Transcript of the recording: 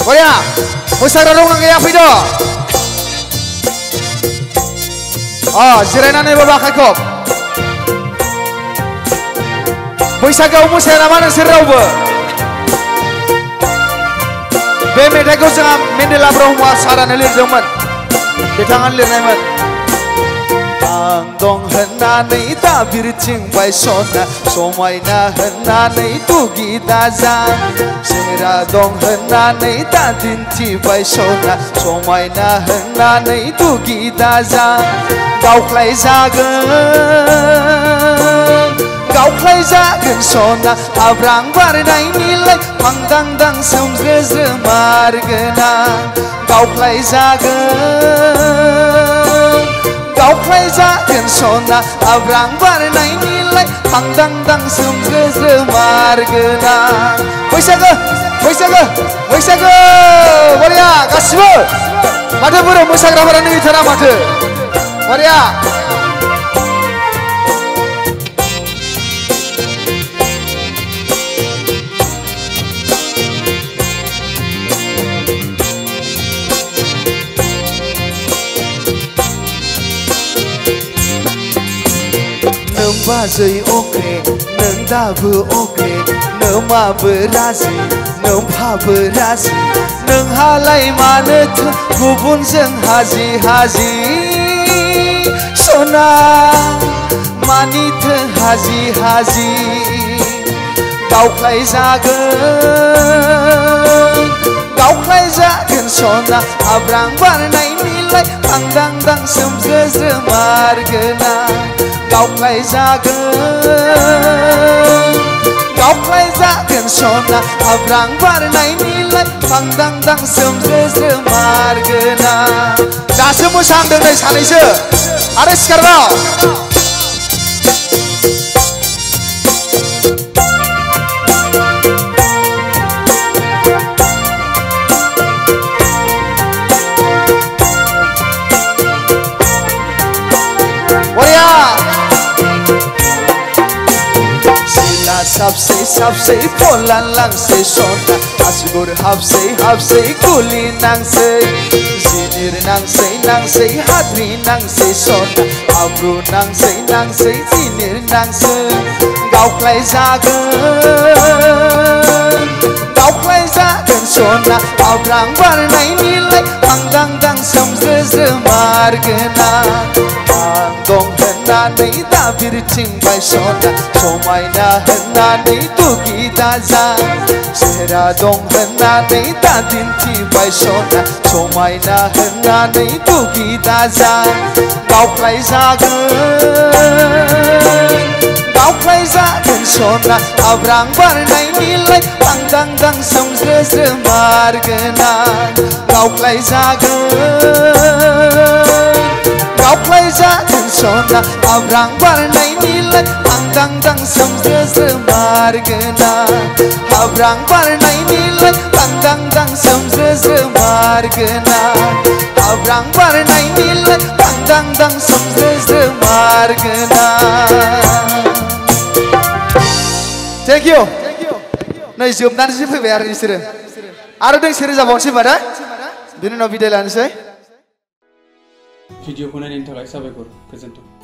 Bariya, mosagrah dong nang gaya video. Oh, जिरायनानै बाबा आखाइखौ बैसागोआव मोसाया नामा नोंसोर रावबो बे मेथाइखौ जोंहा मेन्डेला ब्रह्म सारानो लिरदोंमोन बिथाङानो लिरनायमोन आं दं होननानै दा बिरथिंबाय सना समायना होननानै दुगि दाजा सेंग्रा दं होननानै दा दिन्थिबाय सना समायना होननानै दुगि दाजा गावख्लाय जागोन सना आब्रां बारनायनिलाय फांदांदां सोमज्रो मारगोना गावख्लाय जागोन सना आब्रां बारनायनिलाय फांदांदां सोमज्रो मारगोना बैसागो बैसागो बैसागो बरिया गासिबो माथो बर' मोसाग्राफोरानो गैथारा माथो बरिया नों बाजै अके नों दाबो अके नों माबो राजि नों फाबो राजि नोंहालाय मानोथो गुबुनजों हाजि हाजि सना मानिथो हाजि हाजि गावख्लाय जागोन सना आब्रां बारनायनिलाय फांदांदां सोमज्रो मारगोना गावख्लाय जागोन सना आब्रां बारनायनिलाय फांदांदां सोमज्रो मारगोना दासो मोसाहांदों नै सानैसो आरो सिखारबाव साबसे फलान लांसै सना आसुगुर हाबसै गुलि नांसै जिनिर नांसै हाद्रि नांसै सना हाब्रु नांसै जिनिर नांसै गावख्लाय जागोन सना आब्रां बारनायनिलाय फांदांदां सोमज्रो मारगोना आं दं होननानै दा बिरथिंबाय सना समायना होननानै दुगि दाजा सेहेरा दं होननानै दा दिन्थिबाय सना समायना होननानै दुगि दाजा गावख्लाय जागोन सना आब्रां बारनायनिलाय फांदांदां सोमज्रो मारगोना गावख्लाय जागोन सना आब्रां बारनायनिलाय फांदांदां सोमज्रो मारगोना आब्रां बारनायनिलाय फांदांदां सोमज्रो मारगोना आब्रां बारनायनिलाय फांदांदां सोमज्रो मारगोना थेंक इउ नै जोबनानैसो फैबाय आरो बिसोरो आरो दोंसे रोजाबावनोसै होनबा दा बिनि उनाव बिदाय लानोसै भिडिअखौ नायनायनि थाखाय साबायखर गोजोन्थों।